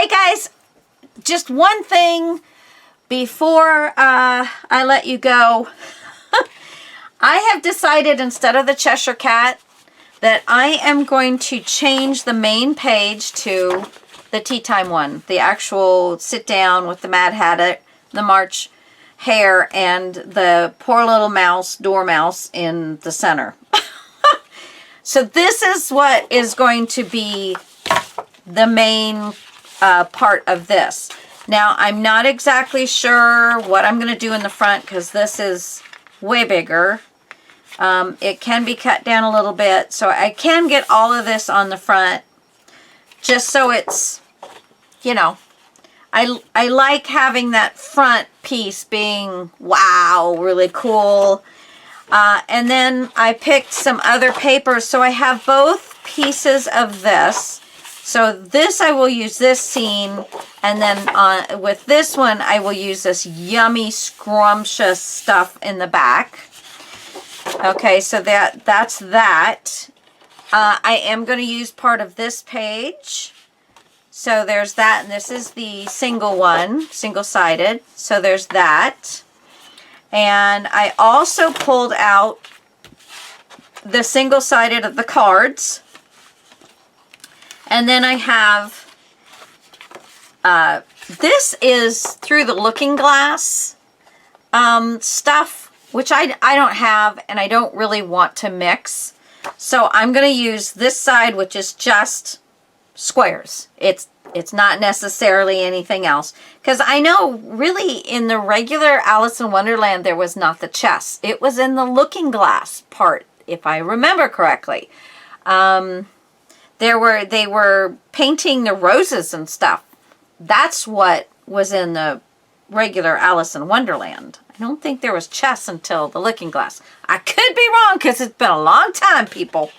Hey guys, just one thing before I let you go. I have decided, instead of the Cheshire Cat, that I am going to change the main page to the tea time one. The actual sit down with the Mad Hatter, the March Hare, and the poor little mouse, dormouse, in the center. So this is what is going to be the main part of this. Now, I'm not exactly sure what I'm going to do in the front because this is way bigger. It can be cut down a little bit, so I can get all of this on the front just so it's, you know, I like having that front piece being, wow, really cool. And then I picked some other papers, so I have both pieces of this. So this, I will use this scene, and then with this one, I will use this yummy, scrumptious stuff in the back. Okay, so that's that. I am going to use part of this page. So there's that, and this is the single one, single-sided. So there's that. And I also pulled out the single-sided of the cards. And then I have, this is through the looking glass stuff, which I don't have and I don't really want to mix. So I'm going to use this side, which is just squares. It's not necessarily anything else. Because I know really in the regular Alice in Wonderland there was not the chest. It was in the looking glass part, if I remember correctly. They were painting the roses and stuff. That's what was in the regular Alice in Wonderland. I don't think there was chess until the looking glass. I could be wrong because it's been a long time, people.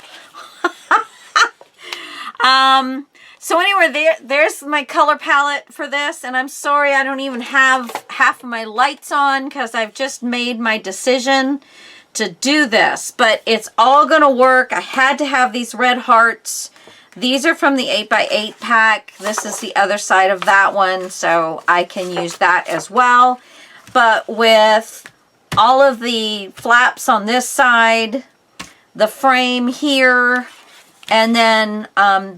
So anyway, there's my color palette for this, and I'm sorry I don't even have half of my lights on because I've just made my decision to do this, but it's all gonna work. I had to have these red hearts. These are from the 8x8 pack. This is the other side of that one, so I can use that as well. But with all of the flaps on this side, the frame here, and then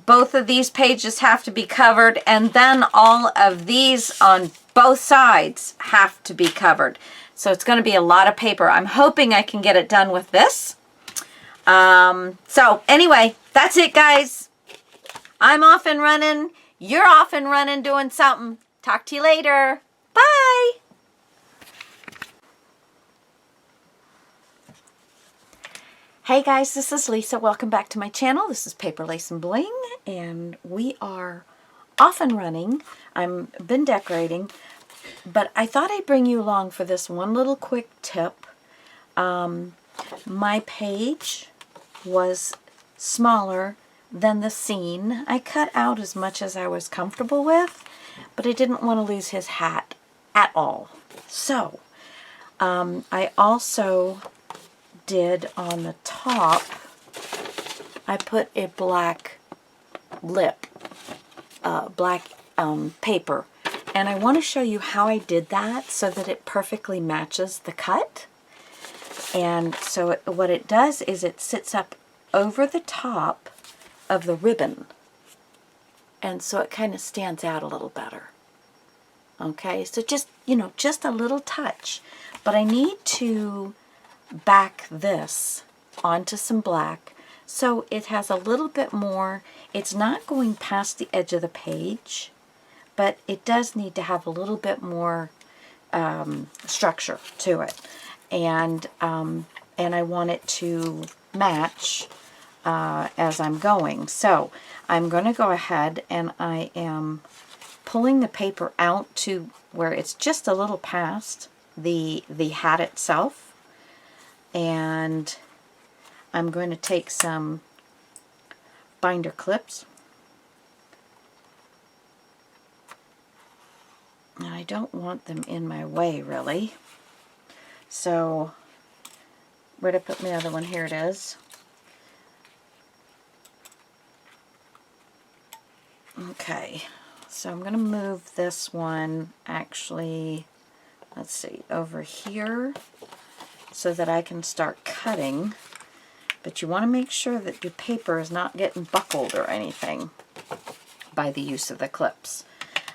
both of these pages have to be covered, and then all of these on both sides have to be covered. So it's going to be a lot of paper. I'm hoping I can get it done with this. So anyway, that's it, guys. I'm off and running. You're off and running doing something. Talk to you later. Bye. Hey guys, this is Lisa. Welcome back to my channel. This is Paper Lace and Bling, and we are off and running. I've been decorating, but I thought I'd bring you along for this one little quick tip. My page was smaller than the scene. I cut out as much as I was comfortable with, but I didn't want to lose his hat at all. So, I also did on the top, I put a black lip, black paper. And I want to show you how I did that so that it perfectly matches the cut. And so what it does is it sits up over the top of the ribbon. And so it kind of stands out a little better. Okay, so just, you know, just a little touch. But I need to back this onto some black so it has a little bit more. It's not going past the edge of the page, but it does need to have a little bit more structure to it, and I want it to match as I'm going. So I'm going to go ahead and I am pulling the paper out to where it's just a little past the hat itself. And I'm going to take some binder clips. And I don't want them in my way, really. So, where'd I put my other one? Here it is. Okay. So I'm going to move this one actually, let's see, over here so that I can start cutting. But you want to make sure that your paper is not getting buckled or anything by the use of the clips.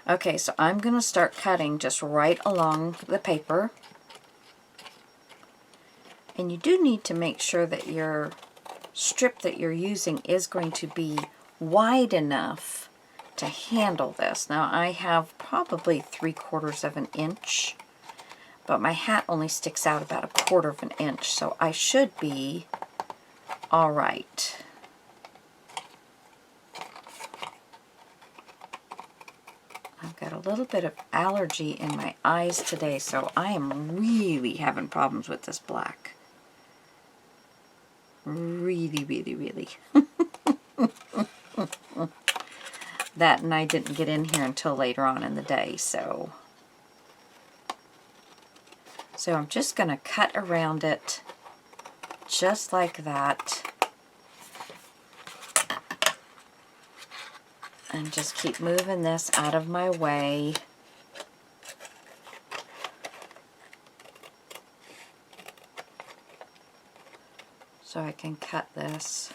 Okay, so I'm going to start cutting just right along the paper. And you do need to make sure that your strip that you're using is going to be wide enough to handle this. Now I have probably 3/4 of an inch, but my hat only sticks out about 1/4 of an inch, so I should be all right. I've got a little bit of allergy in my eyes today, so I am really having problems with this black. Really, really, really. That, and I didn't get in here until later on in the day, so I'm just going to cut around it just like that. And just keep moving this out of my way. So I can cut this.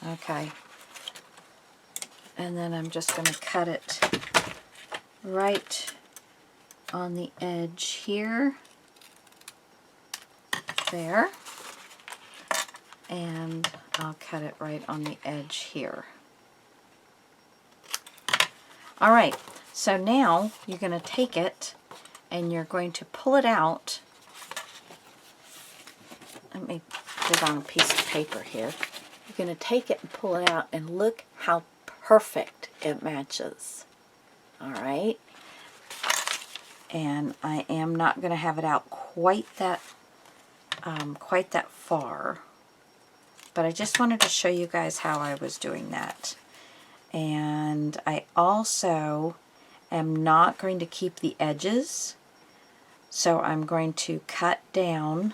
Okay. And then I'm just going to cut it right on the edge here. There. And I'll cut it right on the edge here. All right, so now you're going to take it and you're going to pull it out. Let me put it on a piece of paper here. You're going to take it and pull it out, and look how perfect it matches. All right. And I am not going to have it out quite that far, but I just wanted to show you guys how I was doing that. And I also am not going to keep the edges, so I'm going to cut down,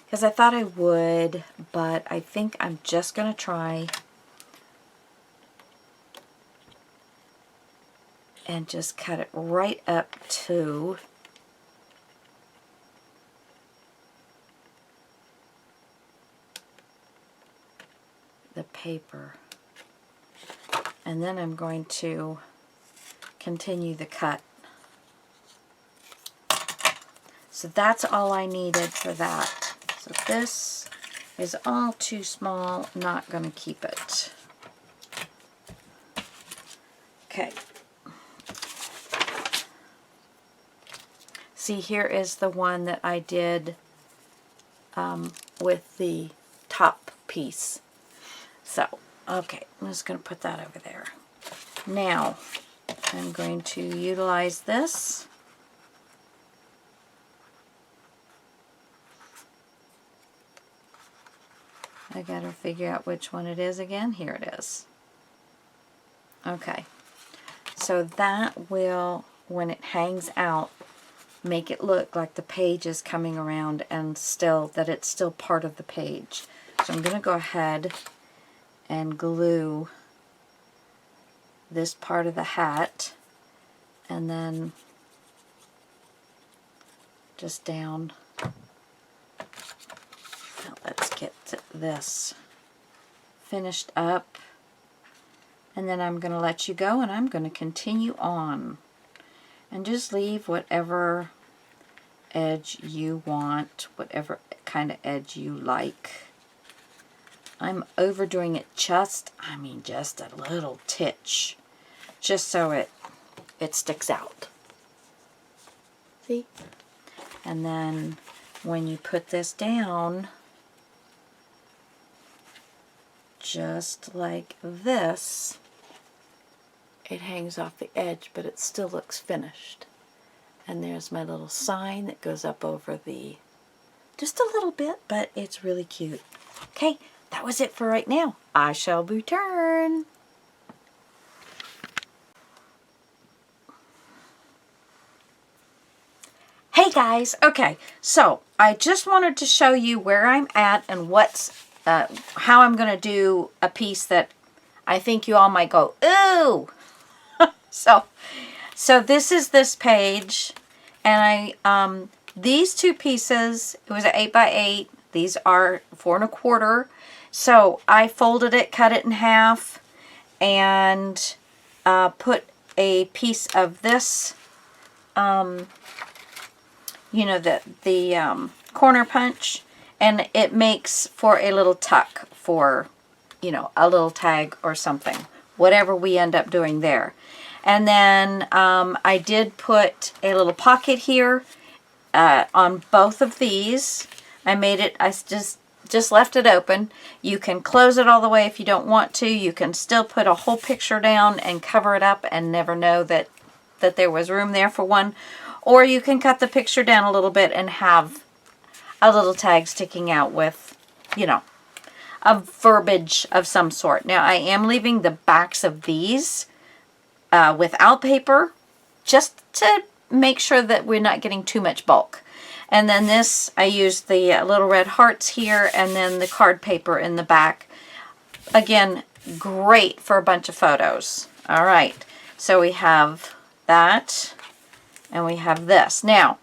because I thought I would, but I think I'm just going to try and just cut it right up to the paper. And then I'm going to continue the cut. So that's all I needed for that. So this is all too small, not going to keep it. Okay. See, here is the one that I did with the top piece. So, okay, I'm just going to put that over there. Now, I'm going to utilize this. I got to figure out which one it is again. Here it is. Okay, so that will, when it hangs out, make it look like the page is coming around and still, that it's still part of the page. So I'm going to go ahead and glue this part of the hat, and then just down. Now let's get this finished up, and then I'm going to let you go, and I'm going to continue on and just leave whatever edge you want, whatever kind of edge you like. I'm overdoing it just a little titch, just so it sticks out. See? And then when you put this down, just like this, it hangs off the edge, but it still looks finished. And there's my little sign that goes up over the, just a little bit, but it's really cute. Okay, that was it for right now. I shall return. Hey guys. Okay, so I just wanted to show you where I'm at and how I'm going to do a piece that I think you all might go, ooh. So this is this page, and these two pieces, it was an 8x8. These are 4 1/4. So I folded it, cut it in half, and put a piece of this, you know, the corner punch, and it makes for a little tuck for, you know, a little tag or something, whatever we end up doing there. And then I did put a little pocket here on both of these. I just left it open. You can close it all the way if you don't want to. You can still put a whole picture down and cover it up and never know that there was room there for one. Or you can cut the picture down a little bit and have a little tag sticking out with, you know, a verbiage of some sort. Now, I am leaving the backs of these without paper, just to make sure that we're not getting too much bulk. And then this, I used the little red hearts here, and then the card paper in the back. Again, great for a bunch of photos. All right, so we have that, and we have this. Now,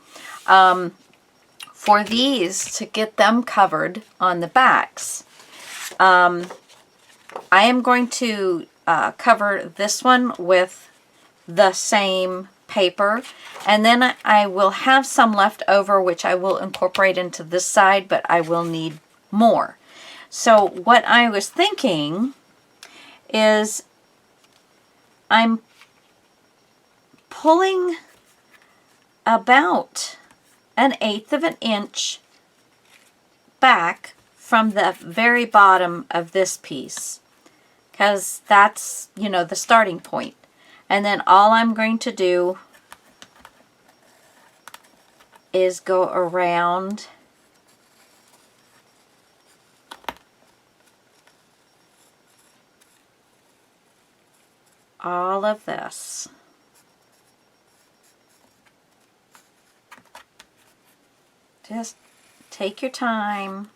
for these, to get them covered on the backs, I am going to cover this one with the same paper, and then I will have some left over, which I will incorporate into this side, but I will need more. So what I was thinking is I'm pulling about 1/8 of an inch back from the very bottom of this piece, because that's, you know, the starting point. And then all I'm going to do is go around all of this. Just take your time.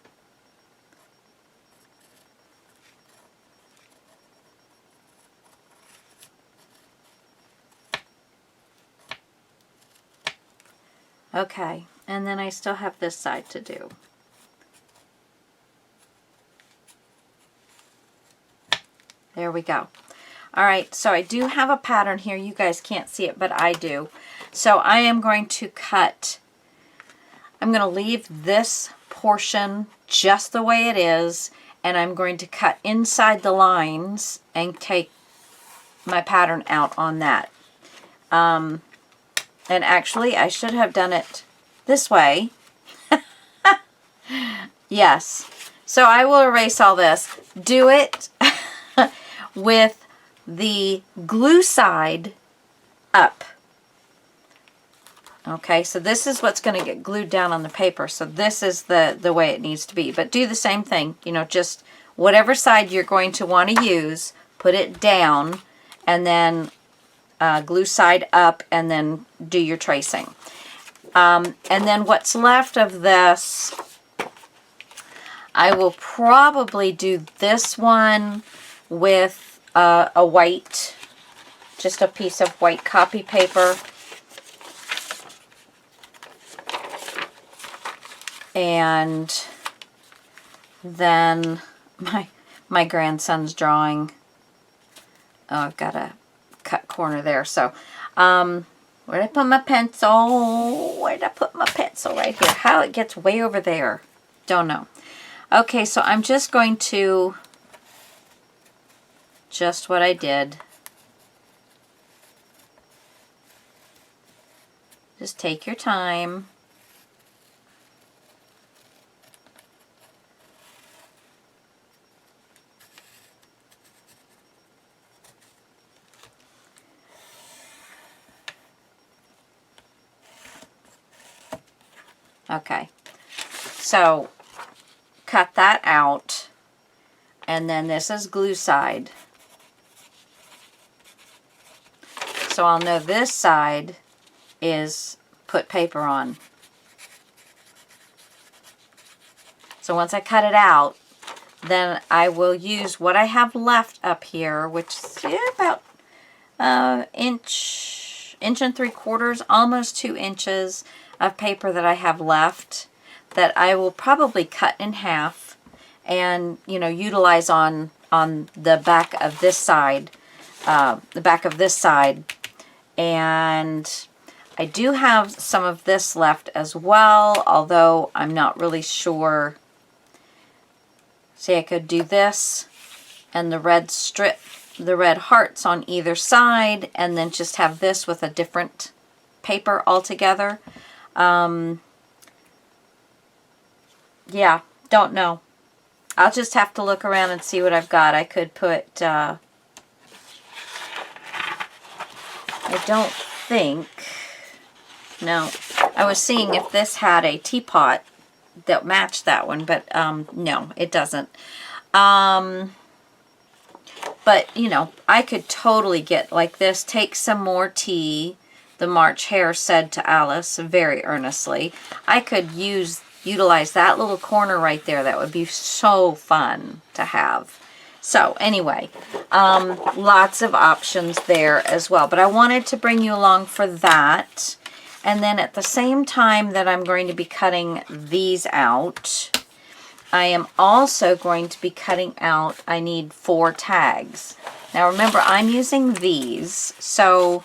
Okay, and then I still have this side to do. There we go. All right, so I do have a pattern here. You guys can't see it, but I do. So I am going to cut, I'm going to leave this portion just the way it is, and I'm going to cut inside the lines and take my pattern out on that. And actually, I should have done it this way. Yes. So I will erase all this. Do it with the glue side up. Okay, so this is what's going to get glued down on the paper. So this is the way it needs to be. But do the same thing. You know, just whatever side you're going to want to use, put it down, and then glue side up, and then do your tracing. And then what's left of this, I will probably do this one with a white, just a piece of white copy paper. And then my grandson's drawing. Oh, I've got a cut corner there. So, where'd I put my pencil? Where'd I put my pencil? Right here. How it gets way over there, don't know. Okay, so I'm just going to, just what I did. Just take your time. Okay, so cut that out, and then this is glue side. So I'll know this side is put paper on. So once I cut it out, then I will use what I have left up here, which is about inch and 3/4, almost 2 inches of paper that I have left that I will probably cut in half and, you know, utilize on the back of this side, and I do have some of this left as well, although I'm not really sure. See, I could do this and the red strip, the red hearts on either side, and then just have this with a different paper altogether. Yeah, don't know. I'll just have to look around and see what I've got. I could put, I don't think, no, I was seeing if this had a teapot that matched that one, but no, it doesn't. But, you know, I could totally get like this, take some more tea, the March Hare said to Alice very earnestly. I could utilize that little corner right there. That would be so fun to have. So anyway, lots of options there as well. But I wanted to bring you along for that. And then at the same time that I'm going to be cutting these out, I am also going to be cutting out, I need 4 tags. Now remember, I'm using these, so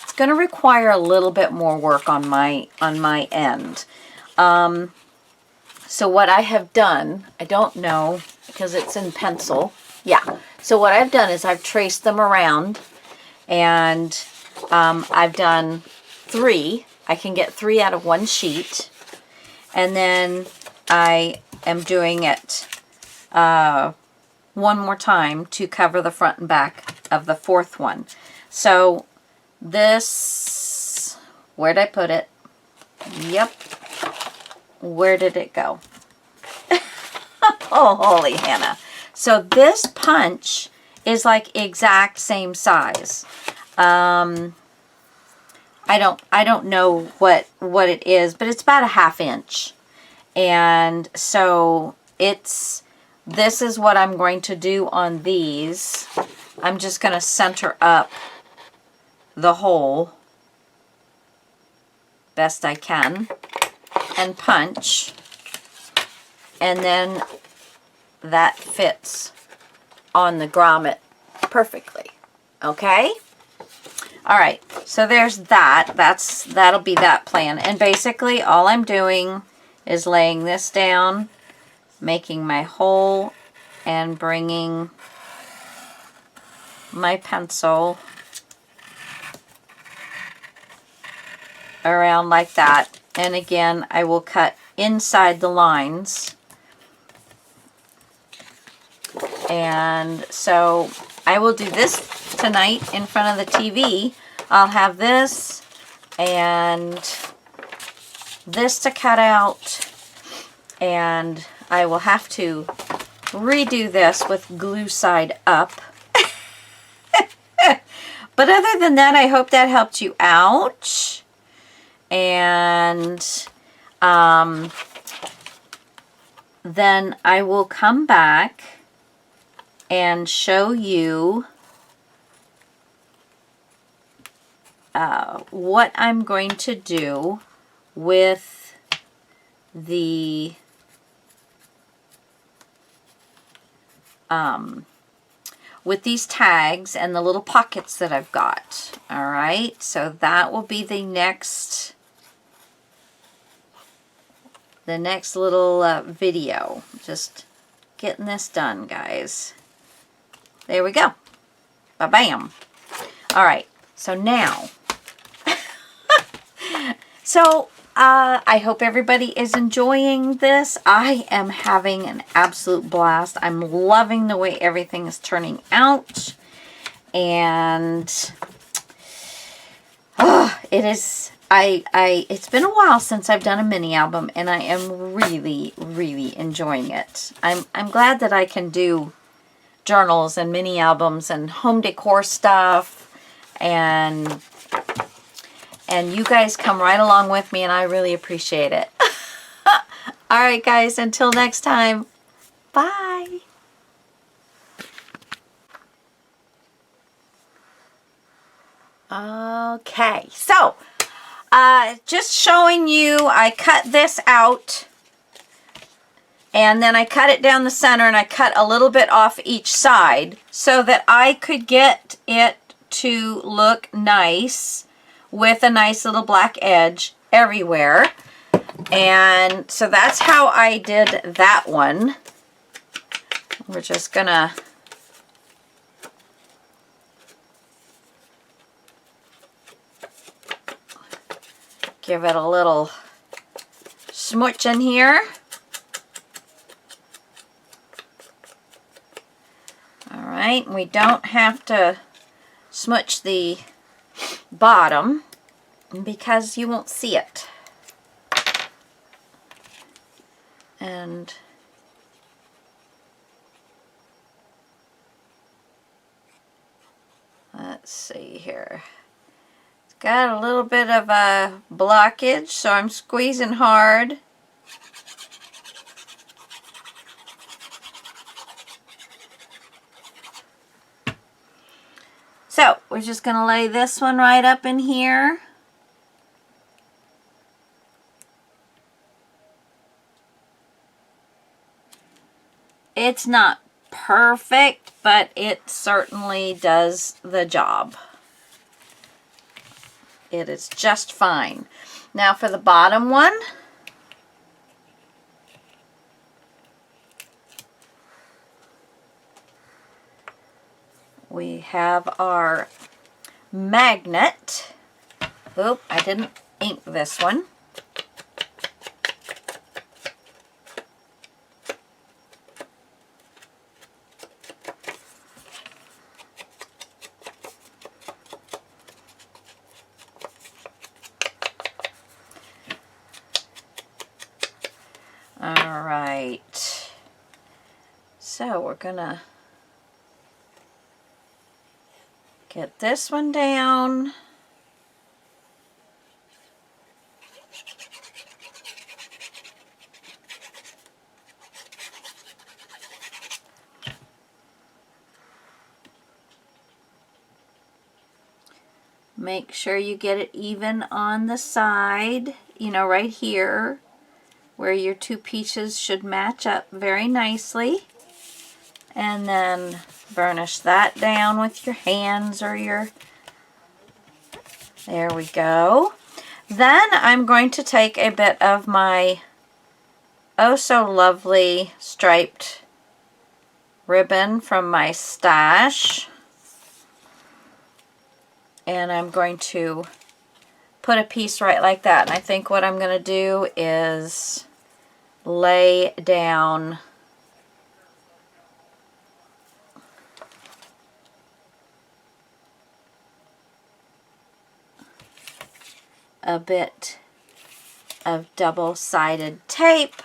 it's going to require a little bit more work on my end. So what I have done, I don't know, because it's in pencil. Yeah, so what I've done is I've traced them around, and I've done 3. I can get 3 out of 1 sheet, and then I am doing it one more time to cover the front and back of the 4th one. So this, where'd I put it? Yep. Where did it go? Oh, holy Hannah. So this punch is like exact same size. I don't know what it is, but it's about a 1/2 inch. And so this is what I'm going to do on these. I'm just going to center up the hole best I can and punch, and then that fits on the grommet perfectly. Okay? All right, so there's that. That'll be that plan. And basically all I'm doing is laying this down, making my hole, and bringing my pencil around like that. And again, I will cut inside the lines. And so I will do this tonight in front of the TV. I'll have this and this to cut out, and I will have to redo this with glue side up. But other than that, I hope that helped you out. And then I will come back and show you what I'm going to do with the with these tags and the little pockets that I've got. All right, so that will be the next little video. Just getting this done, guys. There we go. Ba-bam. All right, so now, so I hope everybody is enjoying this. I am having an absolute blast. I'm loving the way everything is turning out. And it is, it's been a while since I've done a mini album, and I am really, really enjoying it. I'm glad that I can do journals and mini albums and home decor stuff, and you guys come right along with me, and I really appreciate it. All right, guys, until next time, bye. Okay, so just showing you, I cut this out and then I cut it down the center and I cut a little bit off each side so that I could get it to look nice with a nice little black edge everywhere. And so that's how I did that one. We're just gonna give it a little smooch in here. All right, we don't have to smooch the bottom because you won't see it. And let's see here. It's got a little bit of a blockage, so I'm squeezing hard. So we're just going to lay this one right up in here. It's not perfect, but it certainly does the job. It is just fine. Now for the bottom one, we have our magnet. Oop, I didn't ink this one. All right. So we're gonna get this one down. Make sure you get it even on the side, you know, right here, where your two pieces should match up very nicely. And then burnish that down with your hands or your... There we go. Then I'm going to take a bit of my oh so lovely striped ribbon from my stash. And I'm going to put a piece right like that. And I think what I'm going to do is lay down a bit of double-sided tape.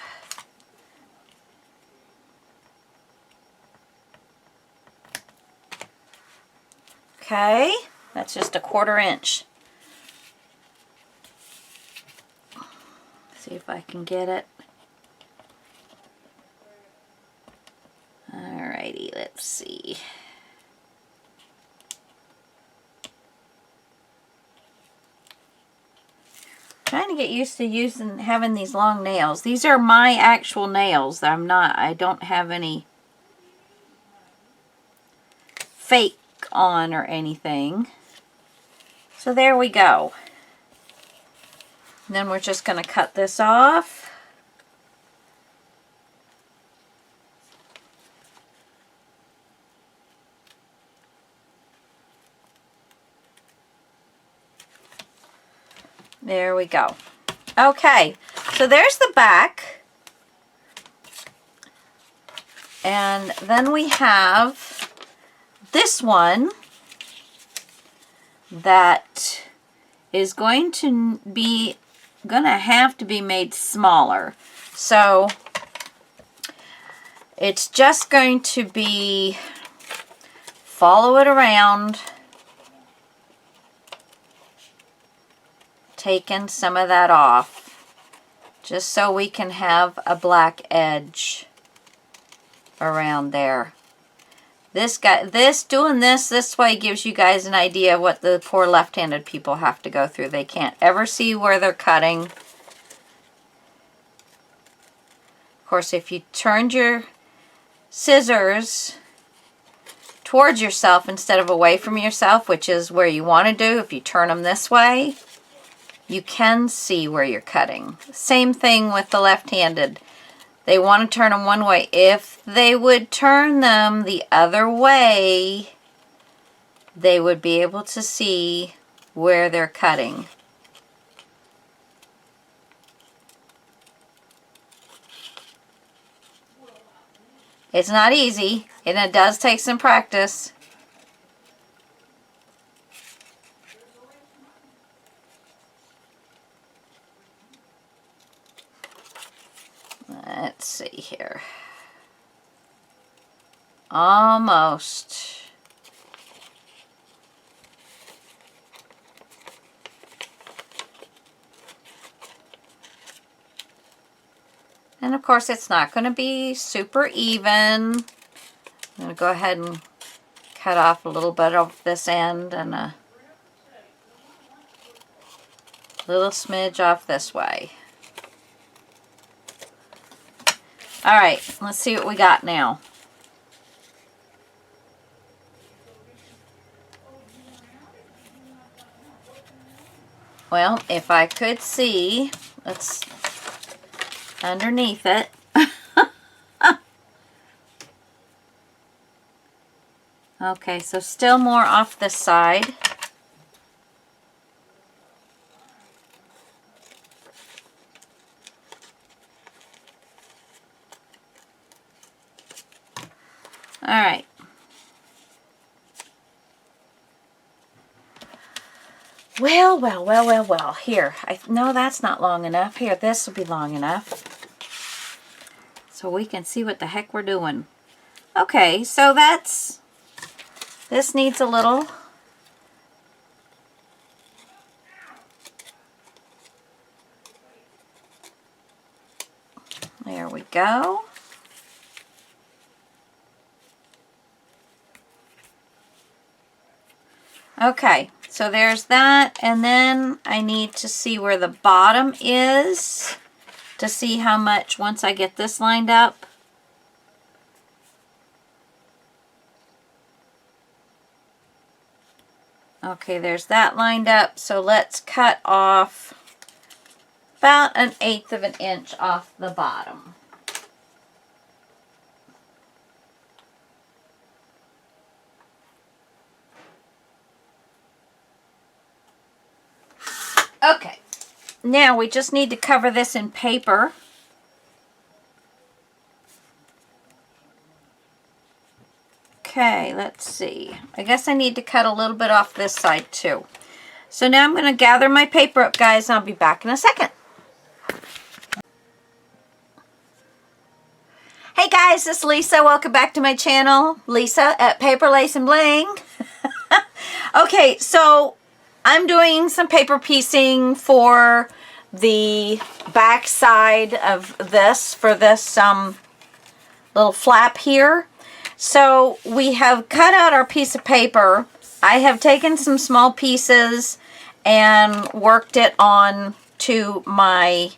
Okay, that's just a 1/4 inch. See if I can get it. Alrighty, let's see. Trying to get used to having these long nails. These are my actual nails. I don't have any fake on or anything. So there we go. And then we're just going to cut this off. There we go. Okay, so there's the back. And then we have this one that is going to have to be made smaller. So it's just going to be, follow it around, taking some of that off. just so we can have a black edge around there. Doing this way gives you guys an idea of what the poor left-handed people have to go through. They can't ever see where they're cutting. Of course, if you turned your scissors towards yourself instead of away from yourself, which is where you want to do, if you turn them this way, you can see where you're cutting. Same thing with the left-handed. They want to turn them one way. If they would turn them the other way, they would be able to see where they're cutting. It's not easy, and it does take some practice. Let's see here. Almost. And of course it's not going to be super even. I'm going to go ahead and cut off a little bit of this end and a little smidge off this way. Alright, let's see what we got now. Well, if I could see, let's underneath it. Okay, so still more off this side. All right. Well. Here, no, that's not long enough. Here, this will be long enough. So we can see what the heck we're doing. Okay, so this needs a little. There we go. Okay, so there's that, and then I need to see where the bottom is to see how much, once I get this lined up. Okay, there's that lined up, so let's cut off about 1/8 of an inch off the bottom. Okay, now we just need to cover this in paper. Okay, let's see. I guess I need to cut a little bit off this side too. So now I'm going to gather my paper up, guys, and I'll be back in a second. Hey guys, this is Lisa. Welcome back to my channel, Lisa at Paper, Lace, and Bling. Okay, so I'm doing some paper piecing for the back side of this, for this little flap here. So we have cut out our piece of paper. I have taken some small pieces and worked it on to my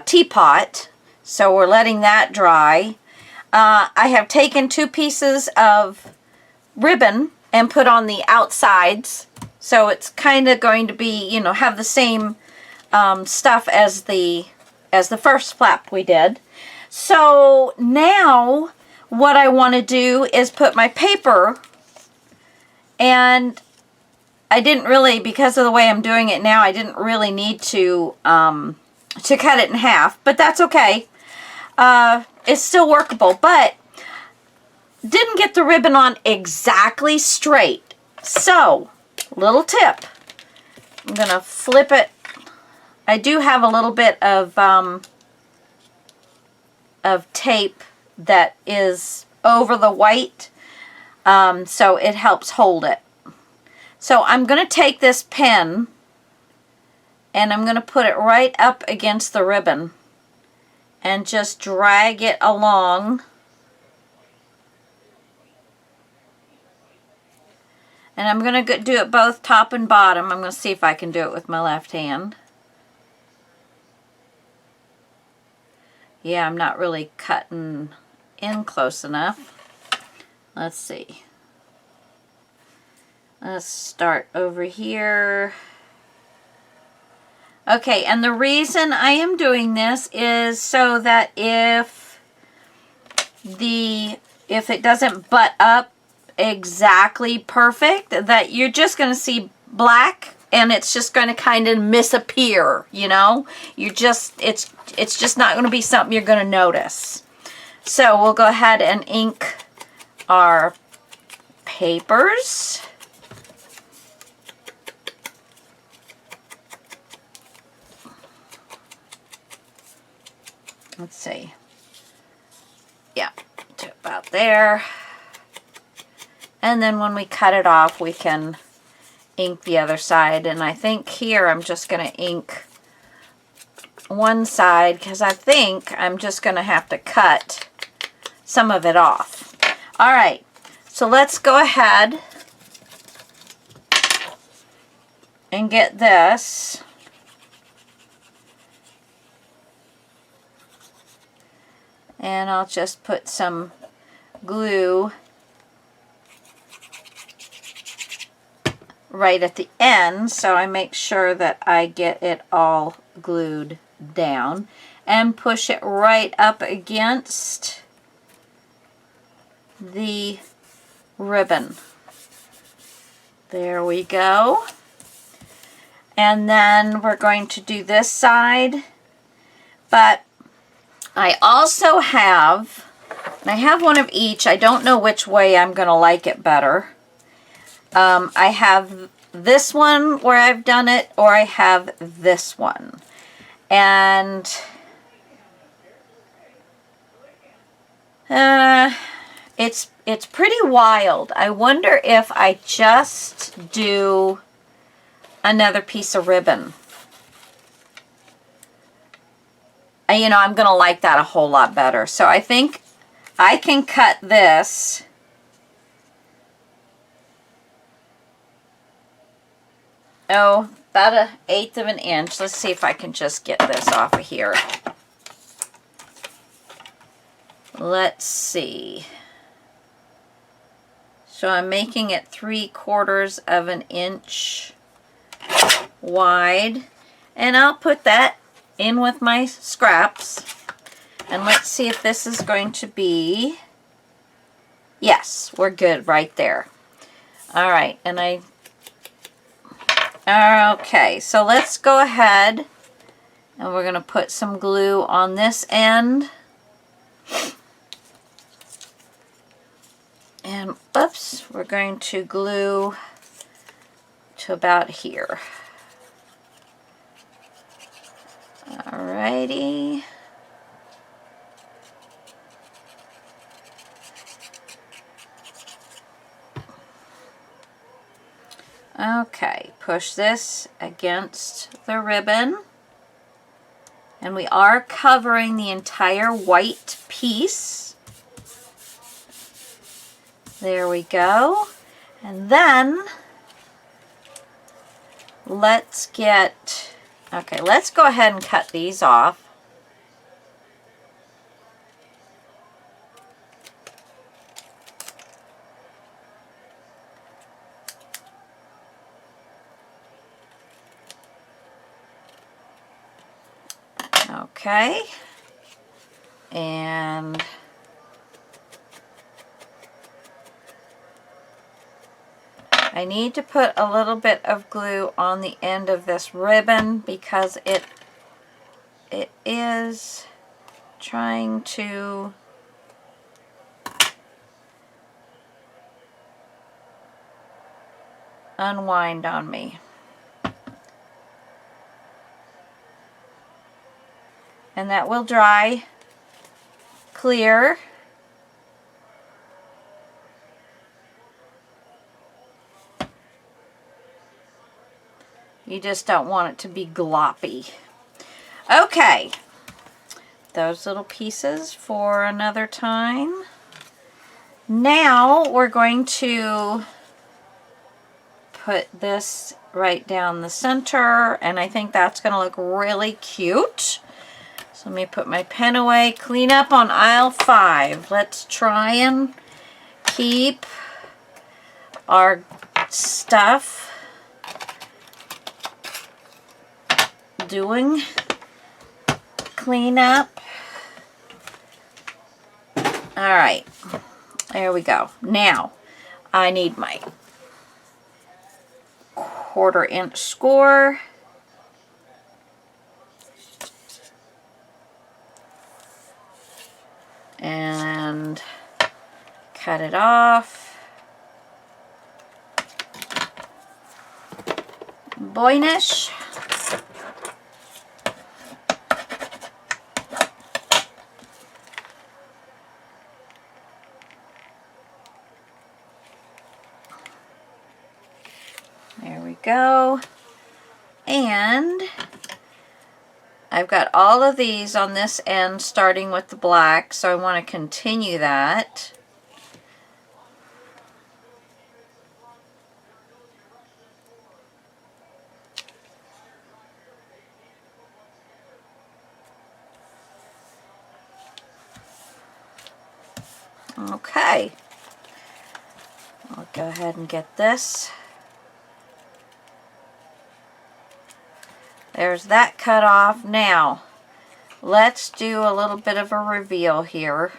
teapot. So we're letting that dry. I have taken 2 pieces of ribbon and put on the outsides. So it's kind of going to be, you know, have the same stuff as the first flap we did. So now what I want to do is put my paper, and I didn't really, because of the way I'm doing it now, I didn't really need to cut it in half, but that's okay. It's still workable, but didn't get the ribbon on exactly straight. So, little tip, I'm going to flip it. I do have a little bit of tape that is over the white, so it helps hold it. So I'm going to take this pen and I'm going to put it right up against the ribbon. and just drag it along. And I'm going to do it both top and bottom. I'm going to see if I can do it with my left hand. Yeah, I'm not really cutting in close enough. Let's see. Let's start over here. Okay, and the reason I am doing this is so that if it doesn't butt up exactly perfect, that you're just going to see black and it's just going to kind of misappear, you know? It's just not going to be something you're going to notice. So we'll go ahead and ink our papers. Let's see. Yeah, to about there. And then when we cut it off, we can ink the other side. And I think here I'm just going to ink one side because I think I'm just going to have to cut some of it off. All right, so let's go ahead and get this. And I'll just put some glue right at the end so I make sure that I get it all glued down, and push it right up against the ribbon. There we go. And then we're going to do this side, but I also have, and I have one of each. I don't know which way I'm going to like it better. I have this one where I've done it, or I have this one. And it's pretty wild. I wonder if I just do another piece of ribbon. You know, I'm going to like that a whole lot better. So I think I can cut this. Oh, about 1/8 of an inch. Let's see if I can just get this off of here. Let's see. So I'm making it 3/4 of an inch wide. And I'll put that in with my scraps. And let's see if this is going to be... Yes, we're good right there. All right, and okay, so let's go ahead and we're going to put some glue on this end. And oops, we're going to glue to about here. Alrighty. Okay, push this against the ribbon. And we are covering the entire white piece. There we go. And then let's get, okay, let's go ahead and cut these off. Okay, and I need to put a little bit of glue on the end of this ribbon because it is trying to unwind on me. And that will dry clear. You just don't want it to be gloppy. Okay, those little pieces for another time. Now we're going to put this right down the center, and I think that's going to look really cute. So let me put my pen away, clean up on aisle 5. Let's try and keep our stuff doing clean up. All right, there we go. Now I need my 1/4 inch score. And cut it off. Boynish. There we go. And I've got all of these on this end starting with the black, so I want to continue that. Okay. I'll go ahead and get this. There's that cut off. Now, let's do a little bit of a reveal here.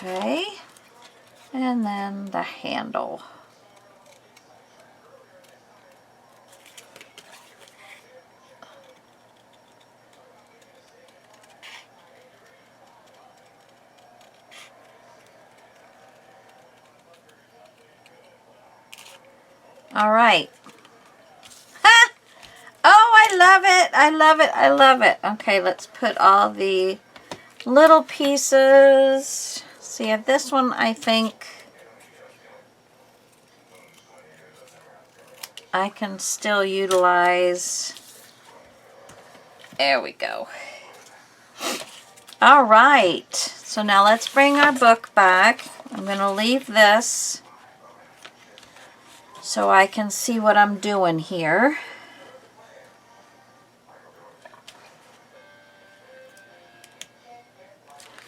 Okay, and then the handle. All right. Ha! Oh, I love it. I love it. I love it. Okay, let's put all the little pieces. See, this one I think I can still utilize. There we go. All right. So now let's bring our book back. I'm going to leave this so I can see what I'm doing here.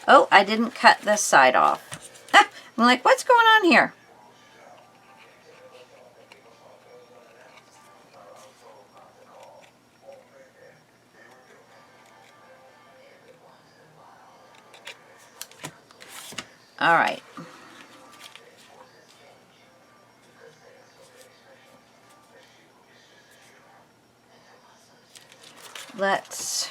Oh, I didn't cut this side off. I'm like, what's going on here? All right. Let's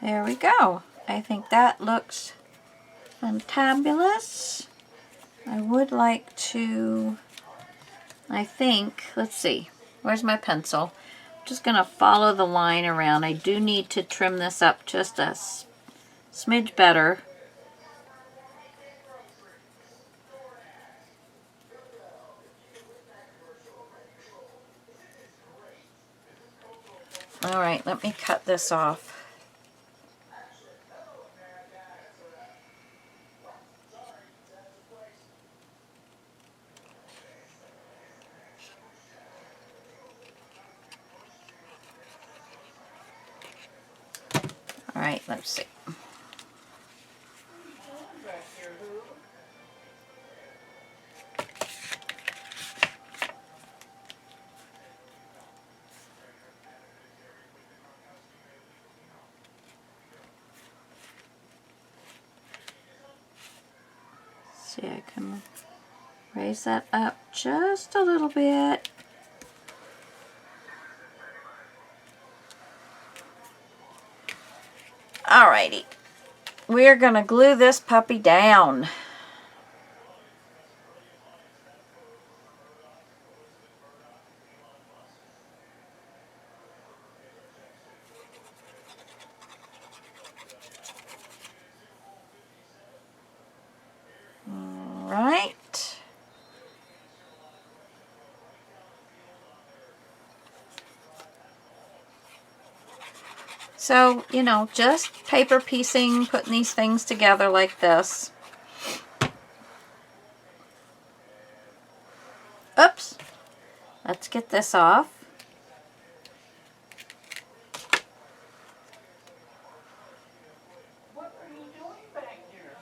there we go. I think that looks fantabulous. I would like to, I think, let's see, where's my pencil? I'm just going to follow the line around. I do need to trim this up just a smidge better. All right, let me cut this off. right, let's see. See, I can raise that up just a little bit. Alrighty, we're gonna glue this puppy down. Alright. So, you know, just paper piecing, putting these things together like this. Oops. Let's get this off. What are you doing back here?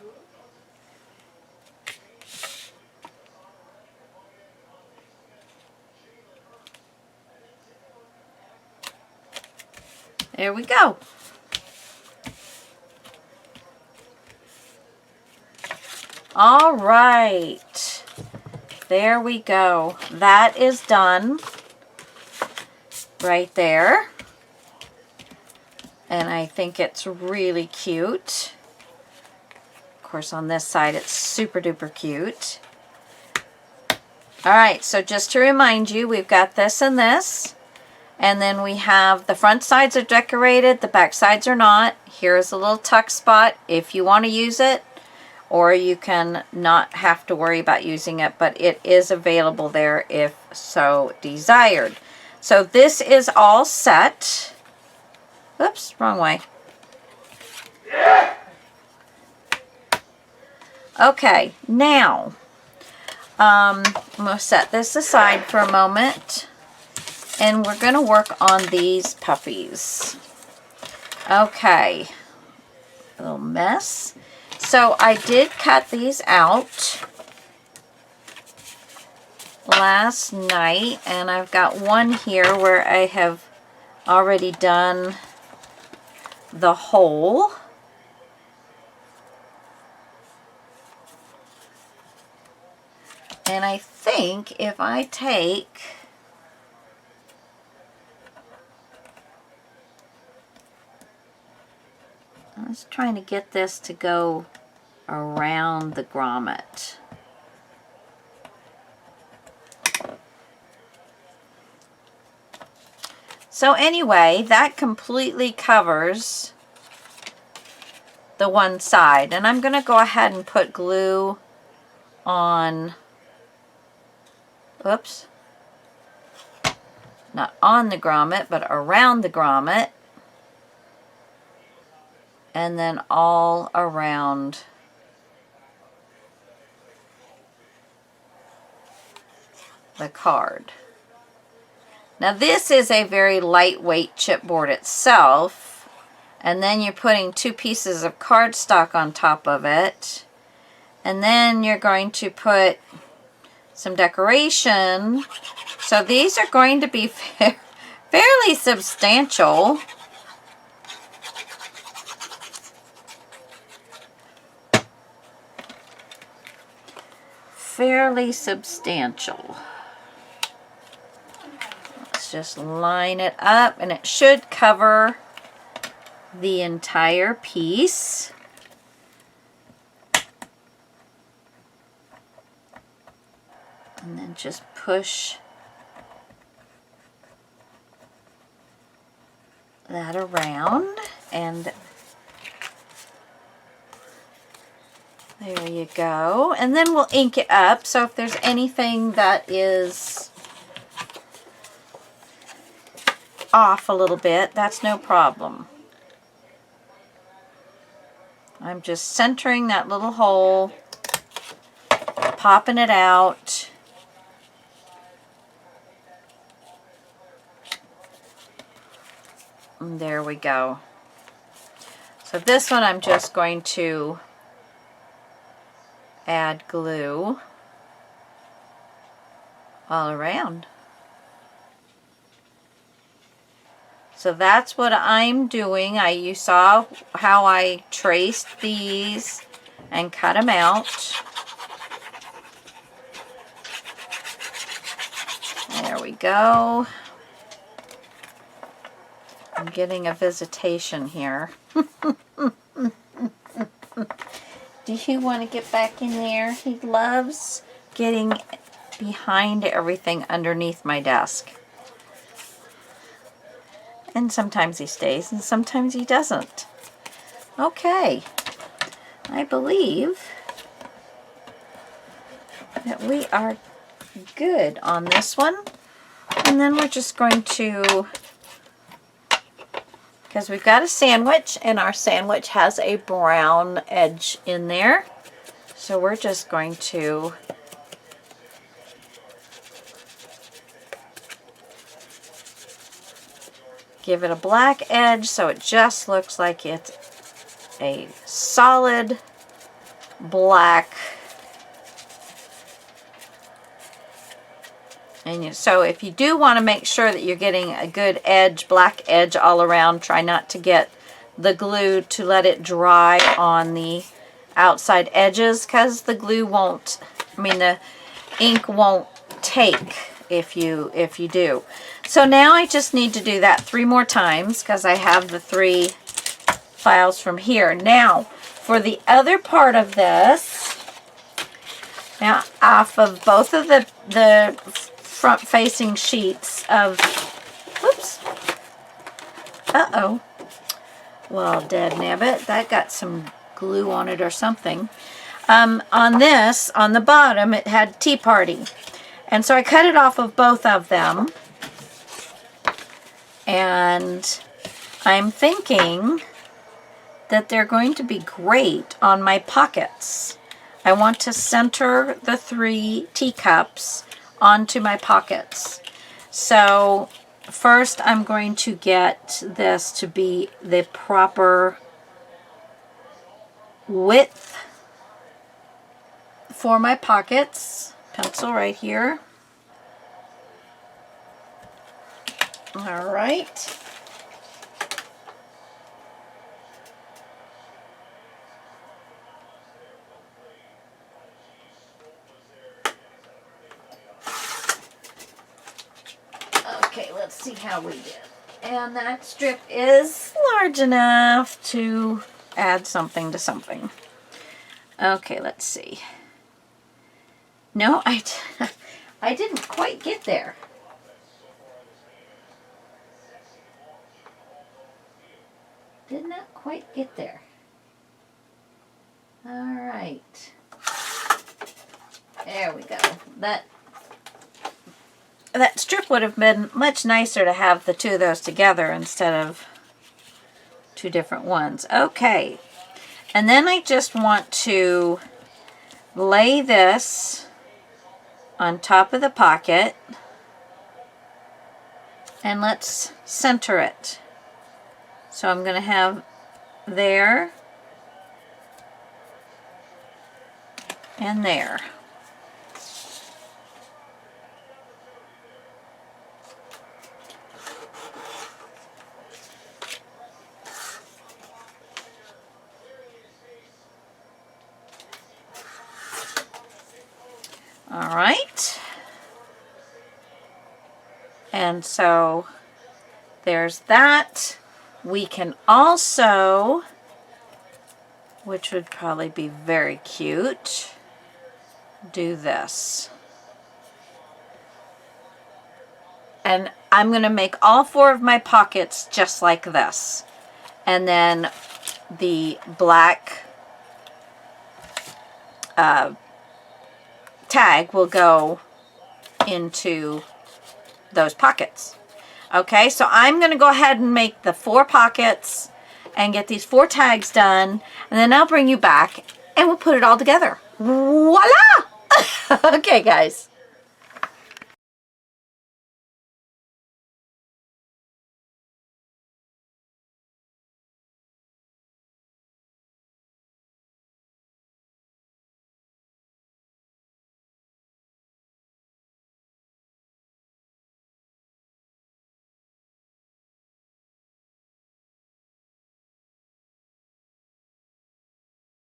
There we go. All right. There we go. That is done right there. And I think it's really cute. Of course, on this side, it's super duper cute. All right, so just to remind you, we've got this and this. And then we have the front sides are decorated, the back sides are not. Here's a little tuck spot if you want to use it, or you can not have to worry about using it, but it is available there if so desired. So this is all set. Oops, wrong way. Okay, now I'm going to set this aside for a moment. And we're going to work on these puppies. Okay. A little mess. So I did cut these out last night. And I've got one here where I have already done the hole. And I think if I take... I was trying to get this to go around the grommet. So anyway, that completely covers the one side. And I'm going to go ahead and put glue on, oops, not on the grommet, but around the grommet. And then all around the card. Now this is a very lightweight chipboard itself, and then you're putting 2 pieces of cardstock on top of it, and then you're going to put some decoration. So these are going to be fairly substantial. Fairly substantial. Let's just line it up, and it should cover the entire piece. And then just push that around, and there you go. And then we'll ink it up. So if there's anything that is off a little bit, that's no problem. I'm just centering that little hole, popping it out. And there we go. So this one I'm just going to add glue all around. So that's what I'm doing. You saw how I traced these and cut them out. There we go. I'm getting a visitation here. Do you want to get back in there? He loves getting behind everything underneath my desk. And sometimes he stays and sometimes he doesn't. Okay. I believe that we are good on this one. And then we're just going to, because we've got a sandwich and our sandwich has a brown edge in there. So we're just going to give it a black edge so it just looks like it's a solid black. And so if you do want to make sure that you're getting a good edge, black edge all around, try not to get the glue to let it dry on the outside edges, because the glue won't, the ink won't take if you do. So now I just need to do that 3 more times because I have the 3 files from here. Now for the other part of this, now off of both of the front facing sheets of, whoops, uh-oh, well, dead nabbit, that got some glue on it or something. On this, on the bottom, it had Tea Party, and so I cut it off of both of them, and I'm thinking that they're going to be great on my pockets. I want to center the 3 teacups onto my pockets. So first I'm going to get this to be the proper width for my pockets. Pencil right here. All right. Okay, let's see how we did. And that strip is large enough to add something to something. Okay, let's see. No, I didn't quite get there. Did not quite get there. All right. There we go. That strip would have been much nicer to have the 2 of those together instead of 2 different ones. Okay. And then I just want to lay this on top of the pocket. And let's center it. So I'm going to have there and there. All right. And so there's that. We can also, which would probably be very cute, do this. And I'm going to make all 4 of my pockets just like this. And then the black tag will go into those pockets. Okay, so I'm going to go ahead and make the 4 pockets and get these 4 tags done, and then I'll bring you back and we'll put it all together. Voila! Okay, guys.